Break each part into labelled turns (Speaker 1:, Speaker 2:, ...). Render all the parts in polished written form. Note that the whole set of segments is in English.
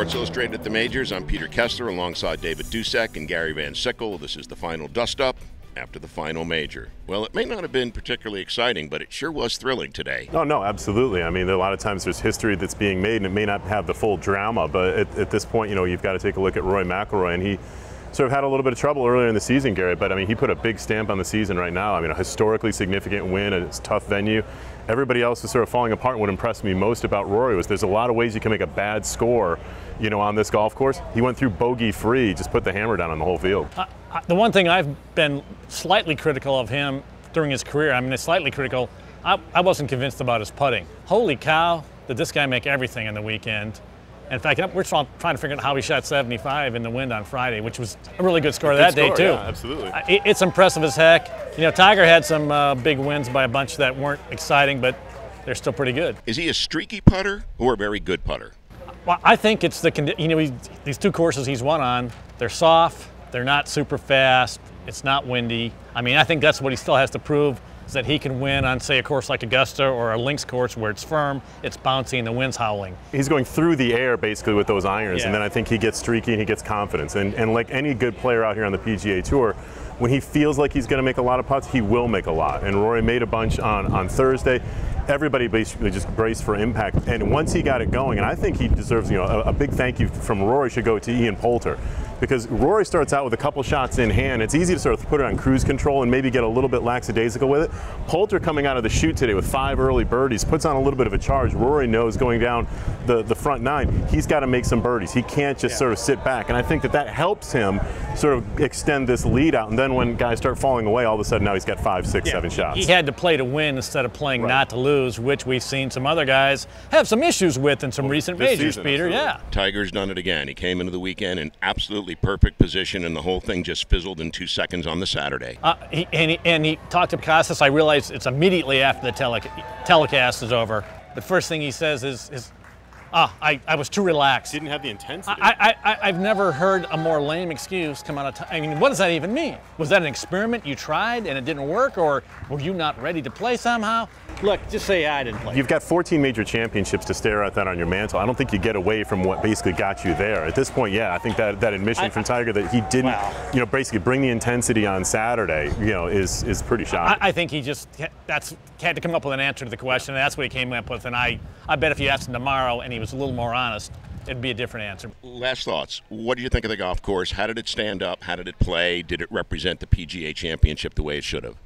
Speaker 1: Sports Illustrated at the Majors. I'm Peter Kessler alongside David Dusek and Gary Van Sickle. This is the final dust-up after the final major. Well, it may not have been particularly exciting, but it sure was thrilling today.
Speaker 2: Oh, no, absolutely. I mean, a lot of times there's history that's being made, and it may not have the full drama, but at this point, you know, you've got to take a look at Rory McIlroy, and he sort of had a little bit of trouble earlier in the season, Gary, but I mean, he put a big stamp on the season right now. I mean, a historically significant win at a tough venue. Everybody else is sort of falling apart. What impressed me most about Rory was there's a lot of ways you can make a bad score, you know, on this golf course. He went through bogey-free, just put the hammer down on the whole field.
Speaker 3: The one thing I've been slightly critical of him during his career, I mean, it's slightly critical, I wasn't convinced about his putting. Holy cow, did this guy make everything in the weekend. In fact, we're trying to figure out how he shot 75 in the wind on Friday, which was a really good score that day, too.
Speaker 2: Yeah, absolutely.
Speaker 3: It's impressive as heck. You know, Tiger had some big wins by a bunch that weren't exciting, but they're still pretty good.
Speaker 1: Is he a streaky putter or a very good putter?
Speaker 3: Well, I think it's these two courses he's won on, they're soft, they're not super fast, it's not windy. I mean, I think that's what he still has to prove, is that he can win on, say, a course like Augusta or a links course where it's firm, it's bouncy, and the wind's howling.
Speaker 2: He's going through the air, basically, with those irons,
Speaker 3: yeah.
Speaker 2: And then I think he gets streaky and he gets confidence. And like any good player out here on the PGA Tour, when he feels like he's going to make a lot of putts, he will make a lot. And Rory made a bunch on Thursday. Everybody basically just braced for impact. And once he got it going, and I think he deserves, you know, a big thank you from Rory should go to Ian Poulter. Because Rory starts out with a couple shots in hand. It's easy to sort of put it on cruise control and maybe get a little bit lackadaisical with it. Poulter coming out of the chute today with 5 early birdies, puts on a little bit of a charge. Rory knows going down the front 9, he's got to make some birdies. He can't just sort of sit back. And I think that helps him sort of extend this lead out. And then when guys start falling away, all of a sudden now he's got 5, 6, 7 shots.
Speaker 3: He had to play to win instead of playing not to lose, which we've seen some other guys have some issues with in some recent majors,
Speaker 2: season,
Speaker 3: Peter.
Speaker 2: absolutely.
Speaker 3: Yeah.
Speaker 1: Tiger's done it again. He came into the weekend in absolutely perfect position, and the whole thing just fizzled in 2 seconds on the Saturday.
Speaker 3: He talked to Casas. I realize it's immediately after the telecast is over. The first thing he says is I was too relaxed.
Speaker 2: Didn't have the intensity.
Speaker 3: I've never heard a more lame excuse come out of I mean, what does that even mean? Was that an experiment you tried and it didn't work, or were you not ready to play somehow? Look, just say I didn't play.
Speaker 2: You've got 14 major championships to stare at that on your mantle. I don't think you get away from what basically got you there. At this point, yeah, I think that admission from Tiger that he didn't, you know, basically bring the intensity on Saturday, you know, is pretty shocking.
Speaker 3: I think he just had to come up with an answer to the question, and that's what he came up with. And I bet if you asked him tomorrow and he was a little more honest, it'd be a different answer.
Speaker 1: Last thoughts. What do you think of the golf course? How did it stand up? How did it play? Did it represent the PGA Championship the way it should have?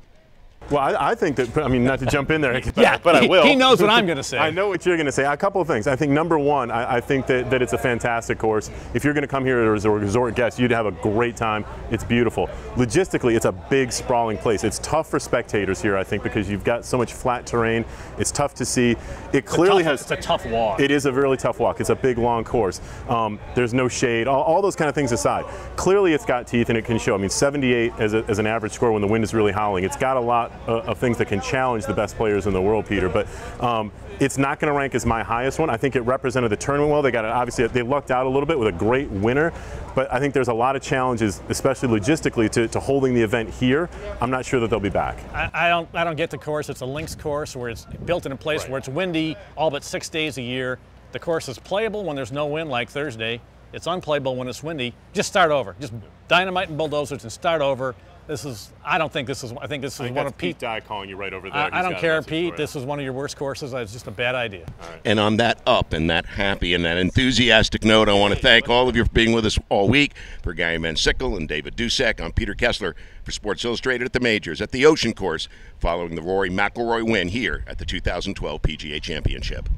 Speaker 2: Well, I think that, I mean, not to jump in there,
Speaker 3: yeah,
Speaker 2: but I will.
Speaker 3: He knows what I'm going to say.
Speaker 2: I know what you're going to say. A couple of things. I think number one, I think that it's a fantastic course. If you're going to come here as a resort guest, you'd have a great time. It's beautiful. Logistically, it's a big, sprawling place. It's tough for spectators here, I think, because you've got so much flat terrain. It's tough to see. It clearly has.
Speaker 3: It's a tough walk.
Speaker 2: It is a really tough walk. It's a big, long course. There's no shade. All those kind of things aside, clearly it's got teeth and it can show. I mean, 78 as an average score when the wind is really howling. It's got a lot of things that can challenge the best players in the world, Peter, but it's not going to rank as my highest one. I think it represented the tournament well. They got obviously they lucked out a little bit with a great winner, but I think there's a lot of challenges, especially logistically, to holding the event here. I'm not sure that they'll be back.
Speaker 3: I don't get the course. It's a links course where it's built in a place where it's windy all but 6 days a year. The course is playable when there's no wind, like Thursday. It's unplayable when it's windy. Just start over. Just dynamite and bulldozers and start over. I think this is one of
Speaker 2: Pete Dye calling you right over there.
Speaker 3: I don't care, Pete. This is one of your worst courses. It's just a bad idea.
Speaker 2: Right.
Speaker 1: And on that up and that happy and that enthusiastic note, I want to thank all of you for being with us all week. For Gary Van Sickle and David Dusek, I'm Peter Kessler for Sports Illustrated at the Majors at the Ocean Course, following the Rory McIlroy win here at the 2012 PGA Championship.